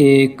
1।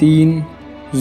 3।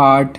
8।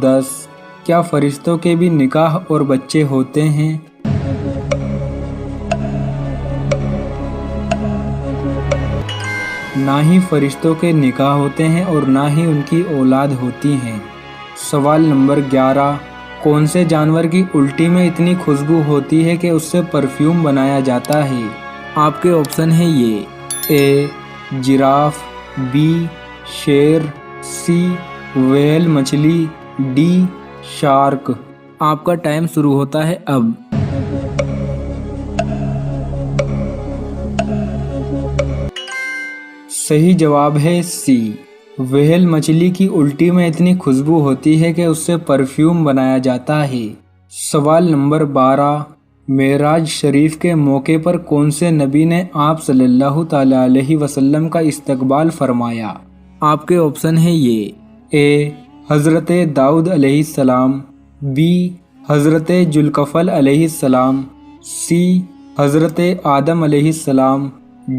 10। کیا فرشتوں کے بھی نکاح اور بچے ہوتے ہیں؟ نہ ہی فرشتوں کے نکاح ہوتے ہیں اور نہ ہی ان کی اولاد ہوتی ہیں۔ سوال نمبر 11، کون سے جانور کی الٹی میں اتنی خوشبو ہوتی ہے کہ اس سے پرفیوم بنایا جاتا ہے؟ آپ کے آپشن ہیں یہ، اے جراف، بی شیر، سی ویل مچھلی، ڈی شارک۔ آپ کا ٹائم شروع ہوتا ہے اب۔ صحیح جواب ہے سی، ویل مچھلی کی الٹی میں اتنی خوشبو ہوتی ہے کہ اس سے پرفیوم بنایا جاتا ہے۔ سوال نمبر 12، معراج شریف کے موقع پر کون سے نبی نے آپ صلی اللہ تعالی علیہ وسلم کا استقبال فرمایا؟ آپ کے آپشن ہیں یہ، اے حضرت داؤد علیہ السلام، بی حضرت ذوالکفل علیہ السلام، سی حضرت آدم علیہ السلام،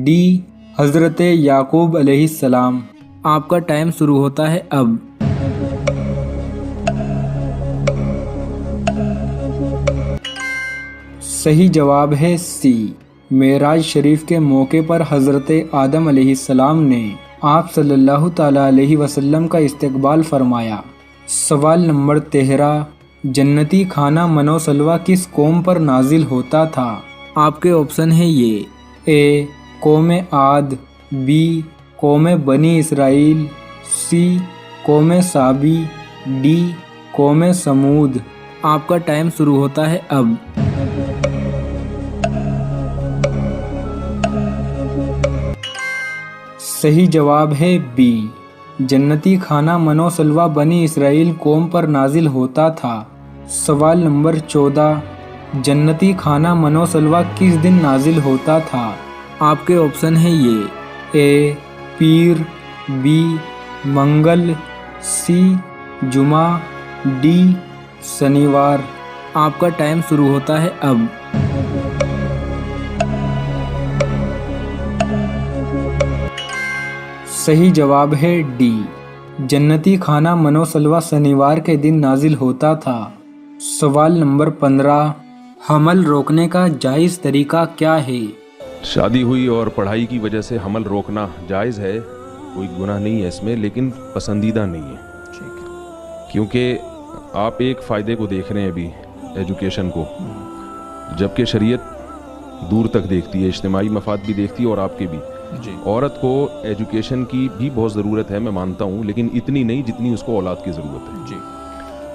ڈی حضرت یعقوب علیہ السلام۔ آپ کا ٹائم شروع ہوتا ہے اب۔ صحیح جواب ہے سی، معراج شریف کے موقع پر حضرت آدم علیہ السلام نے آپ صلی اللہ تعالی علیہ وسلم کا استقبال فرمایا۔ سوال نمبر 13، جنتی کھانا منو سلوا کس قوم پر نازل ہوتا تھا؟ آپ کے آپشن ہیں یہ، اے قوم عاد، بی قوم بنی اسرائیل، سی قوم سابی، ڈی قوم سمود۔ آپ کا ٹائم شروع ہوتا ہے اب۔ صحیح جواب ہے بی، جنتی کھانا منو سلوا بنی اسرائیل قوم پر نازل ہوتا تھا۔ سوال نمبر 14، جنتی کھانا منو سلوا کس دن نازل ہوتا تھا؟ آپ کے آپشن ہیں یہ، اے پیر، بی منگل، سی جمعہ، ڈی شنیوار۔ آپ کا ٹائم شروع ہوتا ہے اب۔ صحیح جواب ہے ڈی، جنتی کھانا منو سلوا شنیوار کے دن نازل ہوتا تھا۔ سوال نمبر 15، حمل روکنے کا جائز طریقہ کیا ہے؟ شادی ہوئی اور پڑھائی کی وجہ سے حمل روکنا جائز ہے، کوئی گناہ نہیں ہے اس میں، لیکن پسندیدہ نہیں ہے، کیونکہ آپ ایک فائدے کو دیکھ رہے ہیں ابھی، ایجوکیشن کو، جبکہ شریعت دور تک دیکھتی ہے، اجتماعی مفاد بھی دیکھتی ہے اور آپ کے بھی۔ عورت کو ایجوکیشن کی بھی بہت ضرورت ہے، میں مانتا ہوں، لیکن اتنی نہیں جتنی اس کو اولاد کی ضرورت ہے۔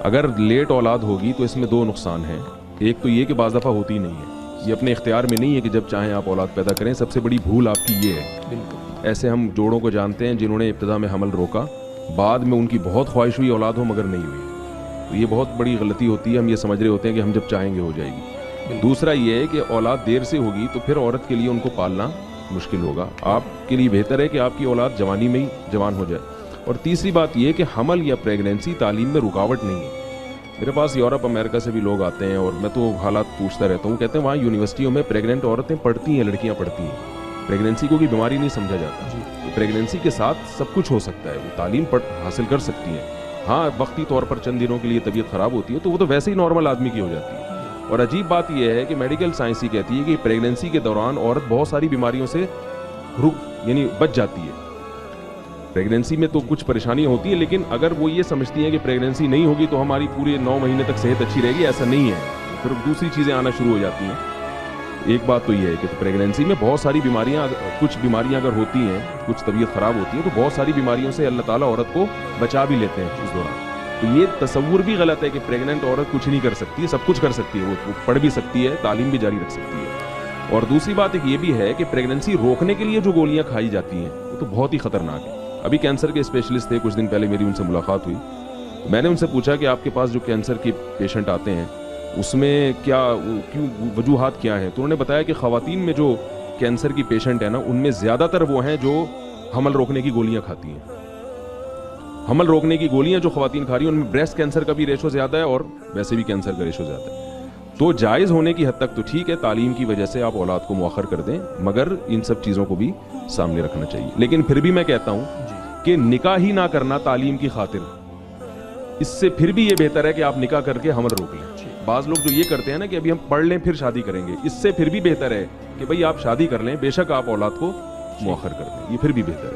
اگر لیٹ اولاد ہوگی تو اس میں دو نقصان ہیں، ایک تو یہ کہ بعض دفعہ ہوتی نہیں ہے، یہ اپنے اختیار میں نہیں ہے کہ جب چاہیں آپ اولاد پیدا کریں، سب سے بڑی بھول آپ کی یہ ہے۔ ایسے ہم جوڑوں کو جانتے ہیں جنہوں نے ابتدا میں حمل روکا، بعد میں ان کی بہت خواہش ہوئی اولاد ہو مگر نہیں ہوئی، تو یہ بہت بڑی غلطی ہوتی ہے، ہم یہ سمجھ رہے ہوتے ہیں کہ ہم جب چاہیں گے ہو جائے گی۔ دوسرا یہ ہے کہ اولاد دیر سے ہوگی تو پھر عورت کے لیے ان کو پالنا مشکل ہوگا، آپ کے لیے بہتر ہے کہ آپ کی اولاد جوانی میں ہی جوان ہو جائے۔ اور تیسری بات یہ کہ حمل یا پریگنینسی تعلیم میں رکاوٹ نہیں ہے۔ میرے پاس یورپ امریکہ سے بھی لوگ آتے ہیں اور میں تو حالات پوچھتا رہتا ہوں، کہتے ہیں وہاں یونیورسٹیوں میں پریگننٹ عورتیں پڑھتی ہیں، لڑکیاں پڑھتی ہیں، پریگنینسی کو بھی بیماری نہیں سمجھا جاتا، تو پریگنینسی کے ساتھ سب کچھ ہو سکتا ہے، وہ تعلیم حاصل کر سکتی ہیں۔ ہاں وقتی طور پر چند دنوں کے لیے طبیعت خراب ہوتی ہے تو وہ تو ویسے ہی نارمل آدمی کی ہو جاتی ہے۔ اور عجیب بات یہ ہے کہ میڈیکل سائنس ہی کہتی ہے کہ پریگنینسی کے دوران عورت بہت ساری بیماریوں سے بچ جاتی ہے۔ پریگنینسی میں تو کچھ پریشانیاں ہوتی ہیں، لیکن اگر وہ یہ سمجھتی ہیں کہ پریگنینسی نہیں ہوگی تو ہماری پورے 9 مہینے تک صحت اچھی رہے گی، ایسا نہیں ہے، پھر دوسری چیزیں آنا شروع ہو جاتی ہیں۔ ایک بات تو یہ ہے کہ پریگنینسی میں بہت ساری بیماریاں، کچھ بیماریاں اگر ہوتی ہیں، کچھ طبیعت خراب ہوتی ہے تو بہت ساری بیماریوں سے اللہ تعالیٰ عورت کو بچا بھی لیتے ہیں اس دوران۔ تو یہ تصور بھی غلط ہے کہ پریگننٹ عورت کچھ نہیں کر سکتی، سب کچھ کر سکتی ہے، وہ پڑھ بھی سکتی ہے، تعلیم بھی جاری رکھ سکتی ہے۔ اور دوسری بات ایک یہ بھی ہے کہ پریگننسی روکنے کے لیے جو گولیاں کھائی جاتی ہیں وہ تو بہت ہی خطرناک ہے۔ ابھی کینسر کے اسپیشلسٹ تھے، کچھ دن پہلے میری ان سے ملاقات ہوئی، میں نے ان سے پوچھا کہ آپ کے پاس جو کینسر کے پیشنٹ آتے ہیں اس میں کیوں وجوہات کیا ہیں، تو انہوں نے بتایا کہ خواتین میں جو کینسر کی پیشنٹ ہیں نا، ان میں زیادہ تر وہ ہیں جو حمل روکنے کی گولیاں کھاتی ہیں۔ حمل روکنے کی گولیاں جو خواتین کھا رہی ہیں ان میں بریسٹ کینسر کا بھی ریشو زیادہ ہے اور ویسے بھی کینسر کا ریشو زیادہ ہے۔ تو جائز ہونے کی حد تک تو ٹھیک ہے، تعلیم کی وجہ سے آپ اولاد کو مؤخر کر دیں، مگر ان سب چیزوں کو بھی سامنے رکھنا چاہیے۔ لیکن پھر بھی میں کہتا ہوں کہ نکاح ہی نہ کرنا تعلیم کی خاطر اس سے پھر بھی یہ بہتر ہے کہ آپ نکاح کر کے حمل روک لیں. بعض لوگ جو یہ کرتے ہیں نا کہ ابھی ہم پڑھ لیں پھر شادی کریں گے, اس سے پھر بھی بہتر ہے کہ بھئی آپ شادی کر لیں, بے شک آپ اولاد کو مؤخر کر دیں, یہ پھر بھی بہتر ہے.